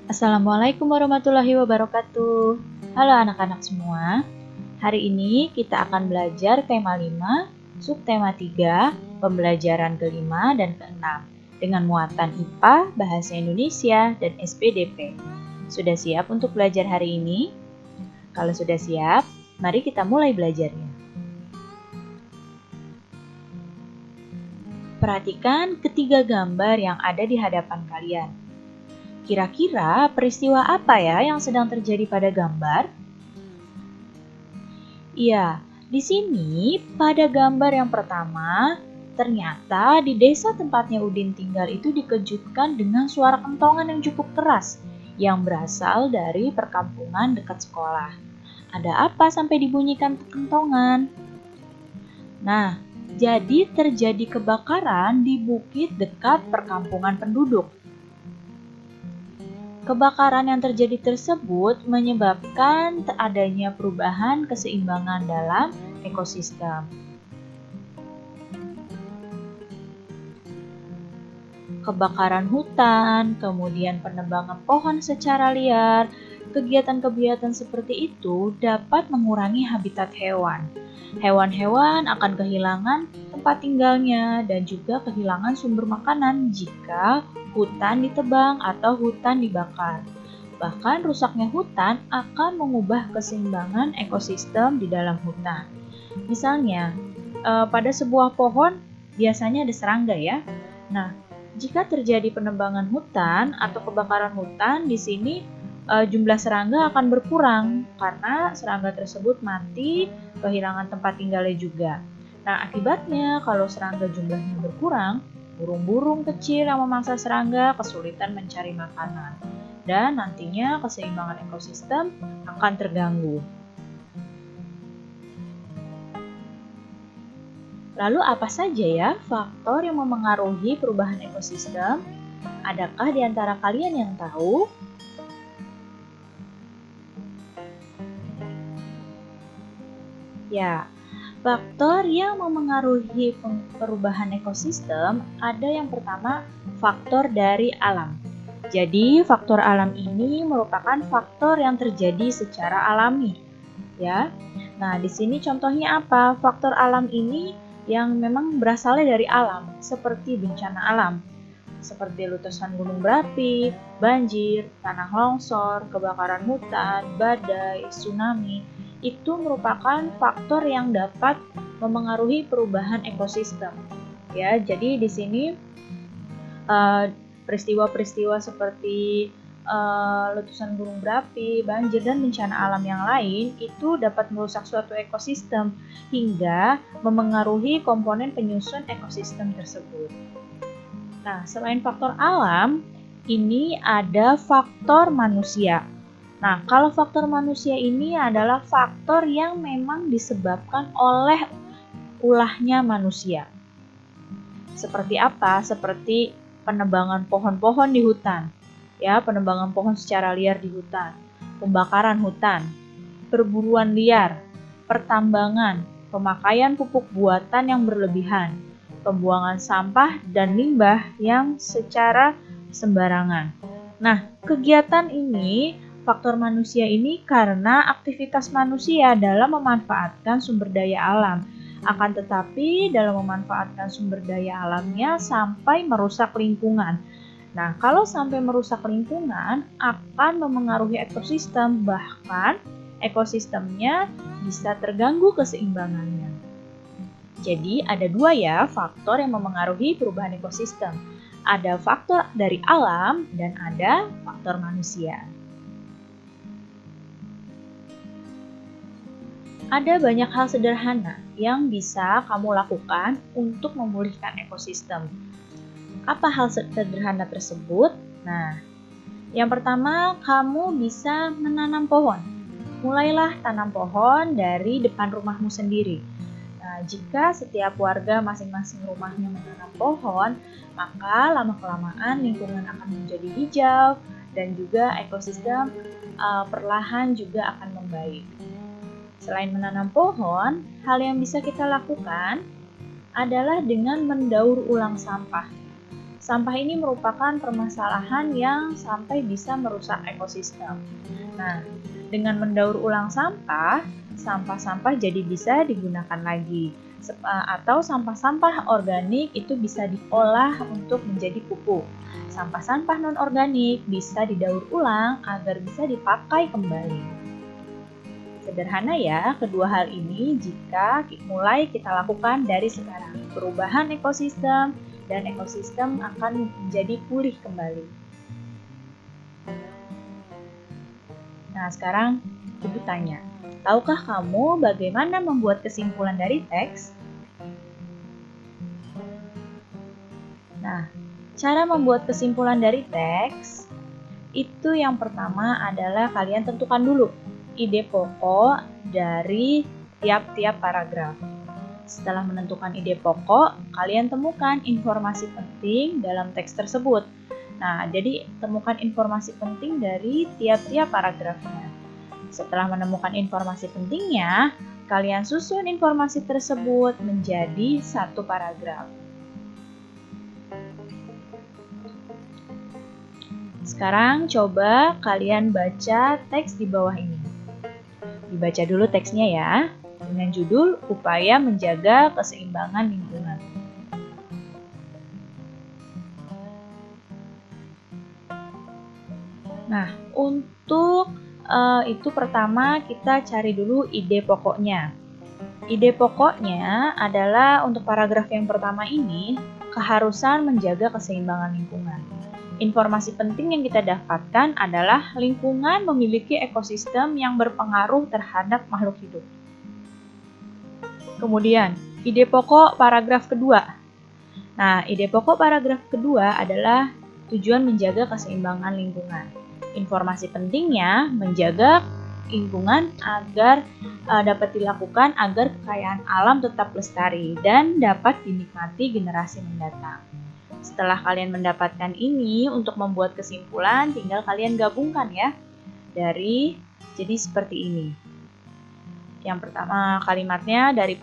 Assalamualaikum warahmatullahi wabarakatuh. Halo anak-anak semua. Hari ini kita akan belajar tema 5, subtema 3, pembelajaran kelima dan keenam dengan muatan IPA, Bahasa Indonesia, dan SPDP. Sudah siap untuk belajar hari ini? Kalau sudah siap, mari kita mulai belajarnya. Perhatikan ketiga gambar yang ada di hadapan kalian. Kira-kira peristiwa apa ya yang sedang terjadi pada gambar? Iya, di sini pada gambar yang pertama, ternyata di desa tempatnya Udin tinggal itu dikejutkan dengan suara kentongan yang cukup keras yang berasal dari perkampungan dekat sekolah. Ada apa sampai dibunyikan kentongan? Nah, jadi terjadi kebakaran di bukit dekat perkampungan penduduk. Kebakaran yang terjadi tersebut menyebabkan adanya perubahan keseimbangan dalam ekosistem. Kebakaran hutan, kemudian penebangan pohon secara liar, kegiatan-kegiatan seperti itu dapat mengurangi habitat hewan. Hewan-hewan akan kehilangan tempat tinggalnya dan juga kehilangan sumber makanan jika hutan ditebang atau hutan dibakar. Bahkan rusaknya hutan akan mengubah keseimbangan ekosistem di dalam hutan. Misalnya, pada sebuah pohon biasanya ada serangga ya. Nah, jika terjadi penebangan hutan atau kebakaran hutan, di sini jumlah serangga akan berkurang karena serangga tersebut mati, kehilangan tempat tinggalnya juga. Nah, akibatnya kalau serangga jumlahnya berkurang, burung-burung kecil yang memangsa serangga kesulitan mencari makanan. Dan nantinya keseimbangan ekosistem akan terganggu. Lalu apa saja ya faktor yang memengaruhi perubahan ekosistem? Adakah di antara kalian yang tahu? Ya, faktor yang memengaruhi perubahan ekosistem ada yang pertama faktor dari alam. Jadi, faktor alam ini merupakan faktor yang terjadi secara alami, ya. Nah, di sini contohnya apa? Faktor alam ini yang memang berasalnya dari alam, seperti bencana alam, seperti letusan gunung berapi, banjir, tanah longsor, kebakaran hutan, badai, tsunami. Itu merupakan faktor yang dapat memengaruhi perubahan ekosistem. Ya, jadi di sini peristiwa-peristiwa seperti letusan gunung berapi, banjir, dan bencana alam yang lain itu dapat merusak suatu ekosistem hingga memengaruhi komponen penyusun ekosistem tersebut. Nah, selain faktor alam, ini ada faktor manusia. Nah, kalau faktor manusia ini adalah faktor yang memang disebabkan oleh ulahnya manusia. Seperti apa? Seperti penebangan pohon-pohon di hutan. Ya, penebangan pohon secara liar di hutan, pembakaran hutan, perburuan liar, pertambangan, pemakaian pupuk buatan yang berlebihan, pembuangan sampah dan limbah yang secara sembarangan. Nah, kegiatan ini, faktor manusia ini karena aktivitas manusia dalam memanfaatkan sumber daya alam. Akan tetapi dalam memanfaatkan sumber daya alamnya sampai merusak lingkungan. Nah, kalau sampai merusak lingkungan akan memengaruhi ekosistem, bahkan ekosistemnya bisa terganggu keseimbangannya. Jadi ada dua ya faktor yang memengaruhi perubahan ekosistem. Ada faktor dari alam dan ada faktor manusia. Ada banyak hal sederhana yang bisa kamu lakukan untuk memulihkan ekosistem. Apa hal sederhana tersebut? Nah, yang pertama kamu bisa menanam pohon. Mulailah tanam pohon dari depan rumahmu sendiri. Nah, jika setiap warga masing-masing rumahnya menanam pohon, maka lama-kelamaan lingkungan akan menjadi hijau dan juga ekosistem perlahan juga akan membaik. Selain menanam pohon, hal yang bisa kita lakukan adalah dengan mendaur ulang sampah. Sampah ini merupakan permasalahan yang sampai bisa merusak ekosistem. Nah, dengan mendaur ulang sampah, sampah-sampah jadi bisa digunakan lagi. Atau sampah-sampah organik itu bisa diolah untuk menjadi pupuk. Sampah-sampah non-organik bisa didaur ulang agar bisa dipakai kembali. Sederhana ya, kedua hal ini jika mulai kita lakukan dari sekarang. Perubahan ekosistem dan ekosistem akan menjadi pulih kembali. Nah, sekarang Ibu tanya, tahukah kamu bagaimana membuat kesimpulan dari teks? Nah, cara membuat kesimpulan dari teks itu yang pertama adalah kalian tentukan dulu ide pokok dari tiap-tiap paragraf. Setelah menentukan ide pokok, kalian temukan informasi penting dalam teks tersebut. Nah, jadi temukan informasi penting dari tiap-tiap paragrafnya. Setelah menemukan informasi pentingnya, kalian susun informasi tersebut menjadi satu paragraf. Sekarang coba kalian baca teks di bawah ini. Dibaca dulu teksnya ya, dengan judul Upaya Menjaga Keseimbangan Lingkungan. Nah, untuk itu pertama kita cari dulu ide pokoknya. Ide pokoknya adalah untuk paragraf yang pertama ini, keharusan menjaga keseimbangan lingkungan. Informasi penting yang kita dapatkan adalah lingkungan memiliki ekosistem yang berpengaruh terhadap makhluk hidup. Kemudian, ide pokok paragraf kedua. Nah, ide pokok paragraf kedua adalah tujuan menjaga keseimbangan lingkungan. Informasi pentingnya menjaga lingkungan agar dapat dilakukan agar kekayaan alam tetap lestari dan dapat dinikmati generasi mendatang. Setelah kalian mendapatkan ini, untuk membuat kesimpulan tinggal kalian gabungkan ya. Jadi seperti ini. Yang pertama kalimatnya dari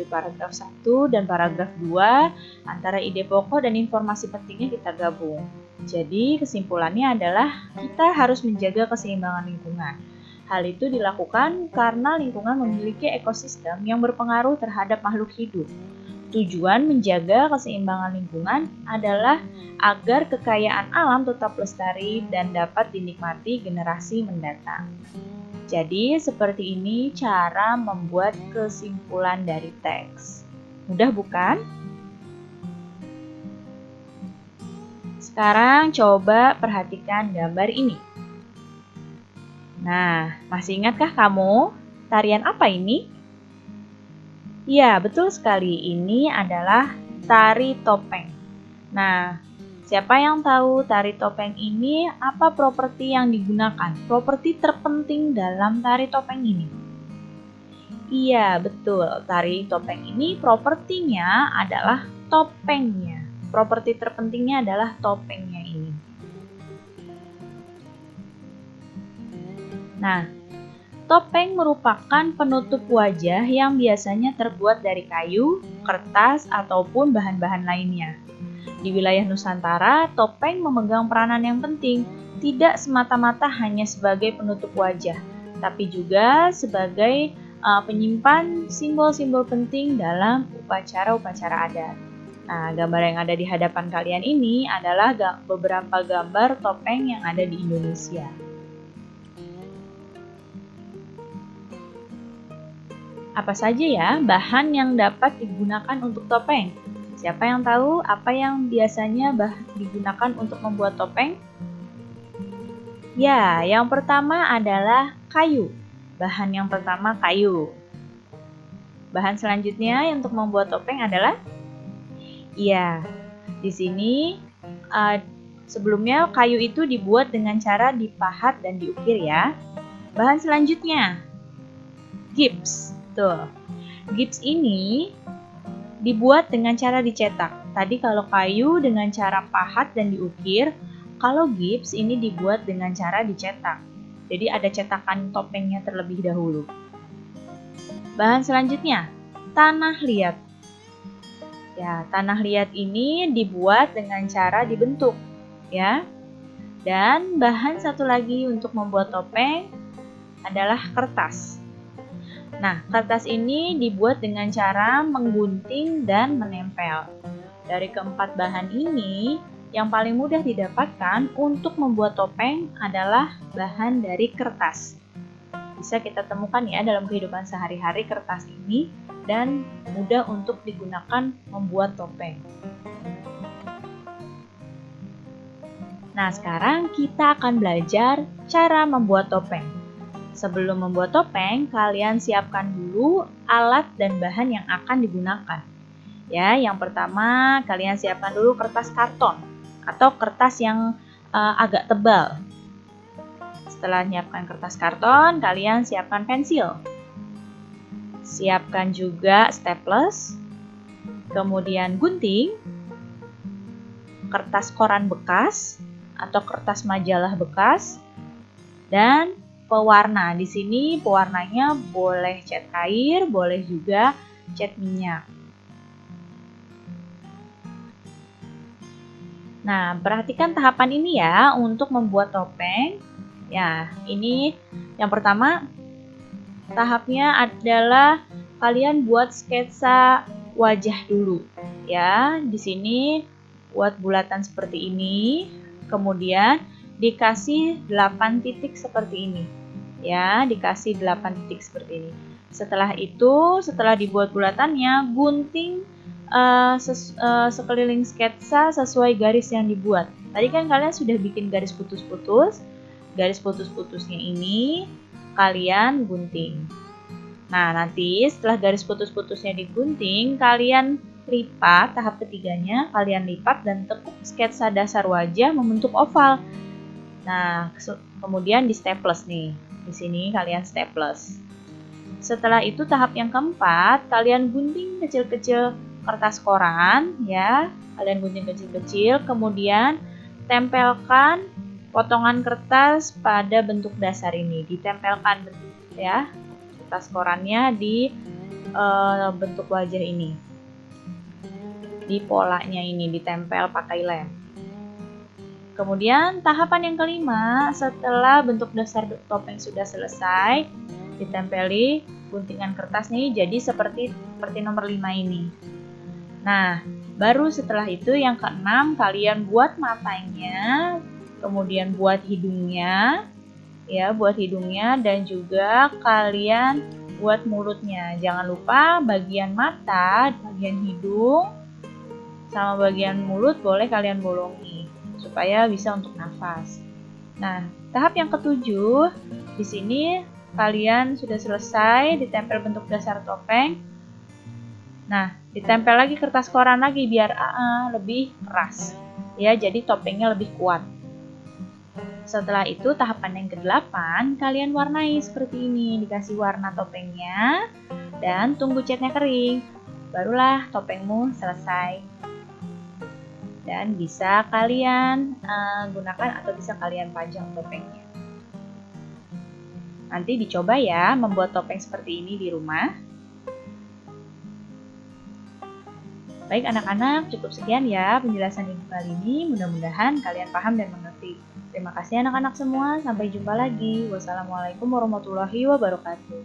paragraf 1 dan paragraf 2, antara ide pokok dan informasi pentingnya kita gabung. Jadi kesimpulannya adalah kita harus menjaga keseimbangan lingkungan. Hal itu dilakukan karena lingkungan memiliki ekosistem yang berpengaruh terhadap makhluk hidup. Tujuan menjaga keseimbangan lingkungan adalah agar kekayaan alam tetap lestari dan dapat dinikmati generasi mendatang. Jadi, seperti ini cara membuat kesimpulan dari teks. Mudah bukan? Sekarang coba perhatikan gambar ini. Nah, masih ingatkah kamu tarian apa ini? Ya, betul sekali. Ini adalah tari topeng. Nah, siapa yang tahu tari topeng ini apa properti yang digunakan? Properti terpenting dalam tari topeng ini. Iya, betul. Tari topeng ini propertinya adalah topengnya. Properti terpentingnya adalah topengnya ini. Nah, topeng merupakan penutup wajah yang biasanya terbuat dari kayu, kertas, ataupun bahan-bahan lainnya. Di wilayah Nusantara, topeng memegang peranan yang penting, tidak semata-mata hanya sebagai penutup wajah, tapi juga sebagai penyimpan simbol-simbol penting dalam upacara-upacara adat. Nah, gambar yang ada di hadapan kalian ini adalah beberapa gambar topeng yang ada di Indonesia. Apa saja ya bahan yang dapat digunakan untuk topeng? Siapa yang tahu apa yang biasanya digunakan untuk membuat topeng? Ya, yang pertama adalah kayu. Bahan yang pertama kayu. Bahan selanjutnya untuk membuat topeng adalah? Ya, di sini sebelumnya kayu itu dibuat dengan cara dipahat dan diukir ya. Bahan selanjutnya, gips. Tuh, gips ini dibuat dengan cara dicetak. Tadi kalau kayu dengan cara pahat dan diukir, kalau gips ini dibuat dengan cara dicetak. Jadi ada cetakan topengnya terlebih dahulu. Bahan selanjutnya, tanah liat. Ya, tanah liat ini dibuat dengan cara dibentuk, ya. Dan bahan satu lagi untuk membuat topeng adalah kertas. Nah, kertas ini dibuat dengan cara menggunting dan menempel. Dari keempat bahan ini, yang paling mudah didapatkan untuk membuat topeng adalah bahan dari kertas. Bisa kita temukan ya dalam kehidupan sehari-hari kertas ini dan mudah untuk digunakan membuat topeng. Nah, sekarang kita akan belajar cara membuat topeng. Sebelum membuat topeng, kalian siapkan dulu alat dan bahan yang akan digunakan. Ya, yang pertama kalian siapkan dulu kertas karton atau kertas yang agak tebal. Setelah menyiapkan kertas karton, kalian siapkan pensil. Siapkan juga staples, kemudian gunting, kertas koran bekas atau kertas majalah bekas, dan pewarna. Di sini pewarnanya boleh cat air, boleh juga cat minyak. Nah, perhatikan tahapan ini ya untuk membuat topeng. Ya, ini yang pertama tahapnya adalah kalian buat sketsa wajah dulu. Ya, di sini buat bulatan seperti ini, kemudian dikasih 8 titik seperti ini. Ya, dikasih 8 titik seperti ini. Setelah itu, setelah dibuat bulatannya, gunting sekeliling sketsa sesuai garis yang dibuat. Tadi kan kalian sudah bikin garis putus-putus. Garis putus-putusnya ini kalian gunting. Nah, nanti setelah garis putus-putusnya digunting, kalian lipat, tahap ketiganya, kalian lipat dan tekuk sketsa dasar wajah membentuk oval. Nah, kemudian di staples nih. Di sini kalian staples. Setelah itu tahap yang keempat, kalian gunting kecil-kecil kertas koran, ya. Kalian gunting kecil-kecil, kemudian tempelkan potongan kertas pada bentuk dasar ini. Ditempelkan ya kertas korannya di bentuk wajah ini. Di polanya ini ditempel pakai lem. Kemudian tahapan yang kelima, setelah bentuk dasar topeng sudah selesai, ditempeli guntingan kertas nih jadi seperti nomor 5 ini. Nah, baru setelah itu yang keenam kalian buat matanya, kemudian buat hidungnya, ya buat hidungnya dan juga kalian buat mulutnya. Jangan lupa bagian mata, bagian hidung, sama bagian mulut boleh kalian bolongi supaya bisa untuk nafas. Nah, tahap yang ketujuh, di sini kalian sudah selesai ditempel bentuk dasar topeng. Nah, ditempel lagi kertas koran lagi biar lebih keras. Ya, jadi topengnya lebih kuat. Setelah itu tahapan yang ke-8, kalian warnai seperti ini, dikasih warna topengnya dan tunggu catnya kering. Barulah topengmu selesai. Dan bisa kalian gunakan atau bisa kalian pajang topengnya. Nanti dicoba ya membuat topeng seperti ini di rumah. Baik anak-anak, cukup sekian ya penjelasan ibu kali ini. Mudah-mudahan kalian paham dan mengerti. Terima kasih anak-anak semua. Sampai jumpa lagi. Wassalamualaikum warahmatullahi wabarakatuh.